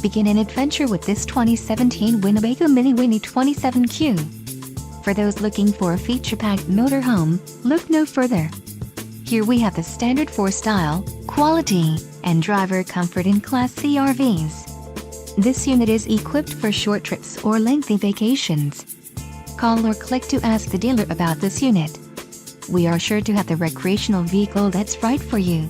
Begin an adventure with this 2017 Winnebago Minnie Winnie 27Q. For those looking for a feature-packed motorhome, look no further. Here we have the standard for style, quality, and driver comfort in Class C RVs. This unit is equipped for short trips or lengthy vacations. Call or click to ask the dealer about this unit. We are sure to have the recreational vehicle that's right for you.